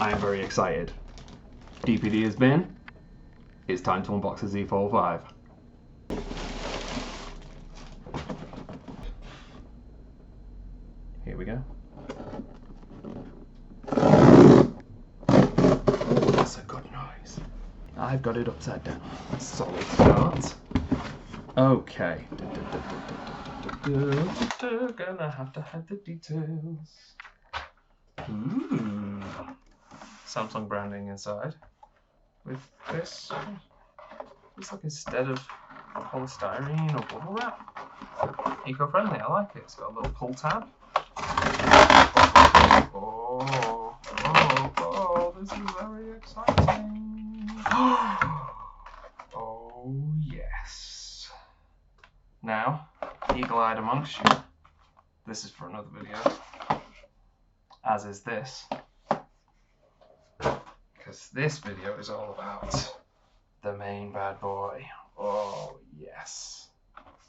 I am very excited. DPD has been. It's time to unbox the Z Fold 5. Here we go. Oh, that's a good noise. I've got it upside down. Solid start. Okay. Gonna have to hide the details. Ooh. Samsung branding inside. With this, it's like instead of polystyrene or bubble wrap, eco-friendly. I like it. It's got a little pull tab. Oh, this is very exciting. Oh, yes. Now, eagle-eyed amongst you, this is for another video, as is this. Because this video is all about the main bad boy. Oh, yes.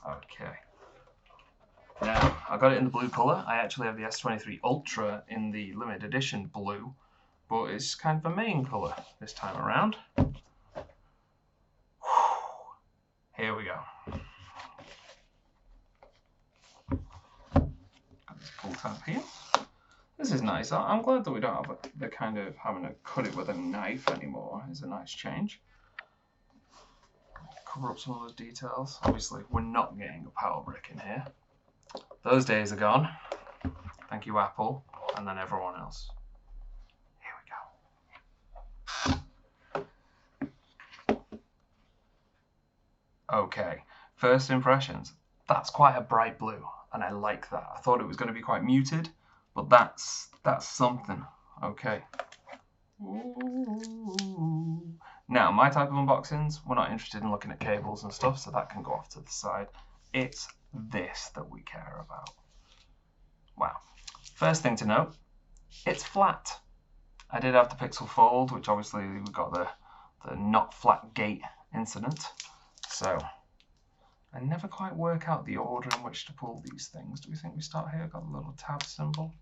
Okay. Now, I got it in the blue colour. I actually have the S23 Ultra in the limited edition blue, but it's kind of a main colour this time around. Here we go. Got this pull tab here. This is nice. I'm glad that we don't have the kind of having to cut it with a knife anymore. It's a nice change. Cover up some of those details. Obviously, we're not getting a power brick in here. Those days are gone. Thank you, Apple, and then everyone else. Here we go. Okay, first impressions. That's quite a bright blue, and I like that. I thought it was going to be quite muted, but that's something. Okay. Ooh. Now, my type of unboxings, we're not interested in looking at cables and stuff, so that can go off to the side. It's this that we care about. Wow. First thing to note, it's flat. I did have the Pixel Fold, which obviously we got the not flat gate incident. So I never quite work out the order in which to pull these things. Do we think we start here? Got the little tab symbol.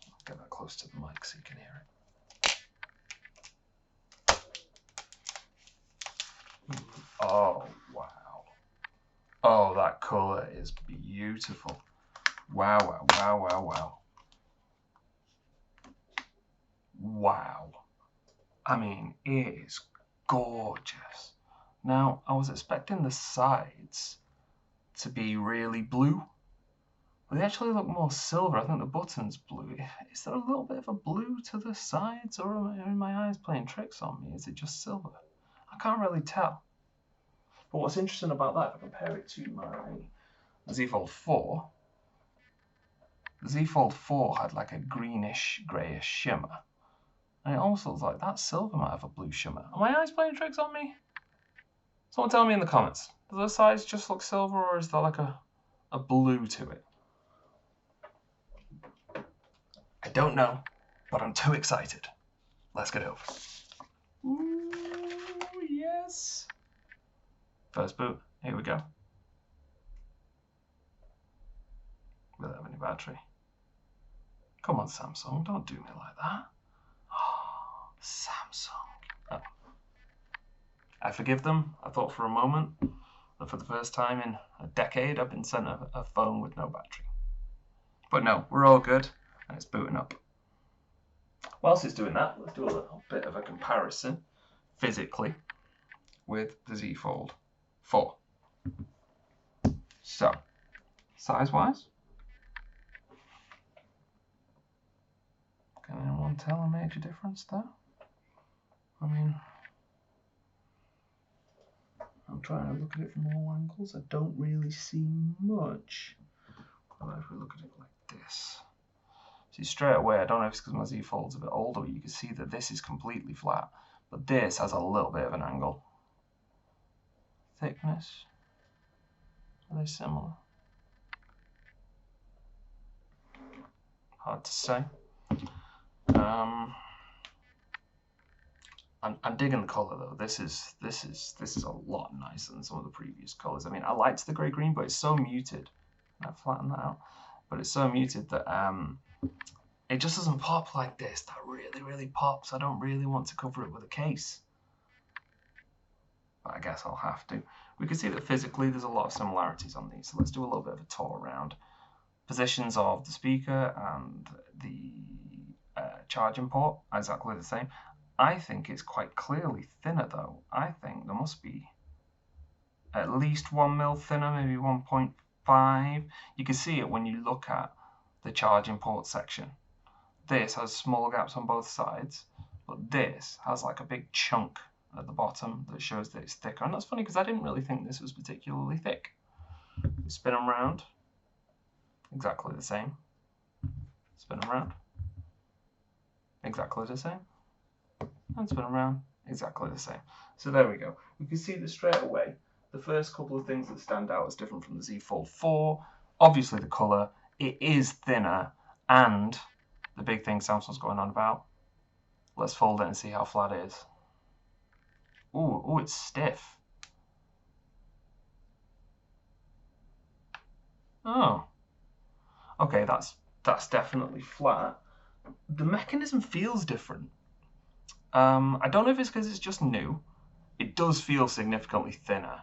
I'll get that close to the mic so you can hear it. Oh, wow. Oh, that colour is beautiful. Wow, wow, wow, wow, wow. Wow. I mean, it is gorgeous. Now, I was expecting the sides to be really blue, but they actually look more silver. I think the button's blue. Is there a little bit of a blue to the sides, or are my eyes playing tricks on me? Is it just silver? I can't really tell. But what's interesting about that, if I compare it to my Z Fold 4, the Z Fold 4 had like a greenish, greyish shimmer. And it almost looks like that silver might have a blue shimmer. Are my eyes playing tricks on me? Someone tell me in the comments. Do the sides just look silver, or is there like a blue to it? I don't know, but I'm too excited. Let's get it over. Ooh, yes. First boot, here we go. Will it have any battery? Come on, Samsung, don't do me like that. Oh, Samsung. Oh. I forgive them. I thought for a moment that for the first time in a decade I've been sent a phone with no battery. But no, we're all good, and it's booting up. Whilst it's doing that, let's do a little bit of a comparison physically with the Z Fold 4. So, size-wise, can anyone tell a major difference there? I mean, I'm trying to look at it from all angles. I don't really see much. But if we look at it like this, see straight away, I don't know if it's because my Z Fold's a bit older, but you can see that this is completely flat. But this has a little bit of an angle. Thickness, are they similar? Hard to say. I'm digging the colour though. This is a lot nicer than some of the previous colours. I mean, I liked the grey green, but it's so muted. I'll flatten that out. But it's so muted that It just doesn't pop like this. That really pops. I don't really want to cover it with a case. But I guess I'll have to. We can see that physically there's a lot of similarities on these. So let's do a little bit of a tour around. Positions of the speaker and the charging port are exactly the same. I think it's quite clearly thinner though. I think there must be at least 1 mil thinner, maybe 1.5. You can see it when you look at the charging port section. This has small gaps on both sides, but this has like a big chunk at the bottom that shows that it's thicker. And that's funny because I didn't really think this was particularly thick. Spin them around, exactly the same. Spin them around, exactly the same. And spin them around, exactly the same. So there we go. We can see that straight away the first couple of things that stand out as different from the Z Fold 4, obviously the colour, it is thinner, and the big thing Samsung's going on about, let's fold it and see how flat it is. Ooh, it's stiff. Oh, okay, that's definitely flat. The mechanism feels different. I don't know if it's because it's just new. It does feel significantly thinner.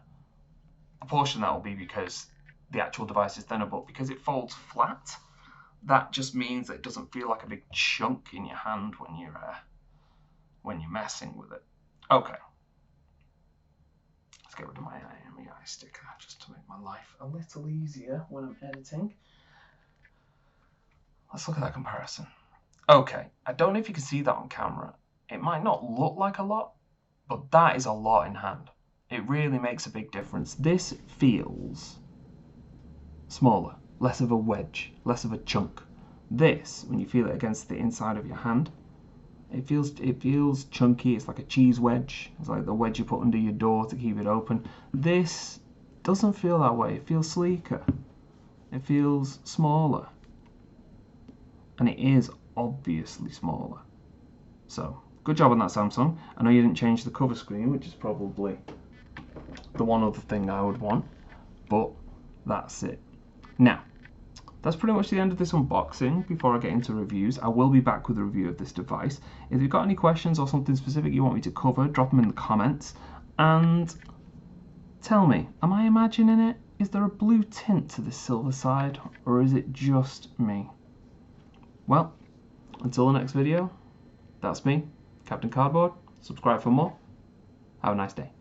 A portion that will be because the actual device is thinner, but because it folds flat, that just means that it doesn't feel like a big chunk in your hand when you're messing with it. Okay. Let's get rid of my IMEI sticker just to make my life a little easier when I'm editing. Let's look at that comparison. Okay, I don't know if you can see that on camera. It might not look like a lot, but that is a lot in hand. It really makes a big difference. This feels smaller, less of a wedge, less of a chunk. This, when you feel it against the inside of your hand, it feels chunky. It's like a cheese wedge. It's like the wedge you put under your door to keep it open. This doesn't feel that way. It feels sleeker. It feels smaller. And it is obviously smaller. So, good job on that, Samsung. I know you didn't change the cover screen, which is probably the one other thing I would want, but that's it. Now, that's pretty much the end of this unboxing. Before I get into reviews, I will be back with a review of this device. If you've got any questions or something specific you want me to cover, drop them in the comments. And tell me, am I imagining it? Is there a blue tint to this silver side, or is it just me? Well, until the next video, that's me, Captain Cardboard. Subscribe for more. Have a nice day.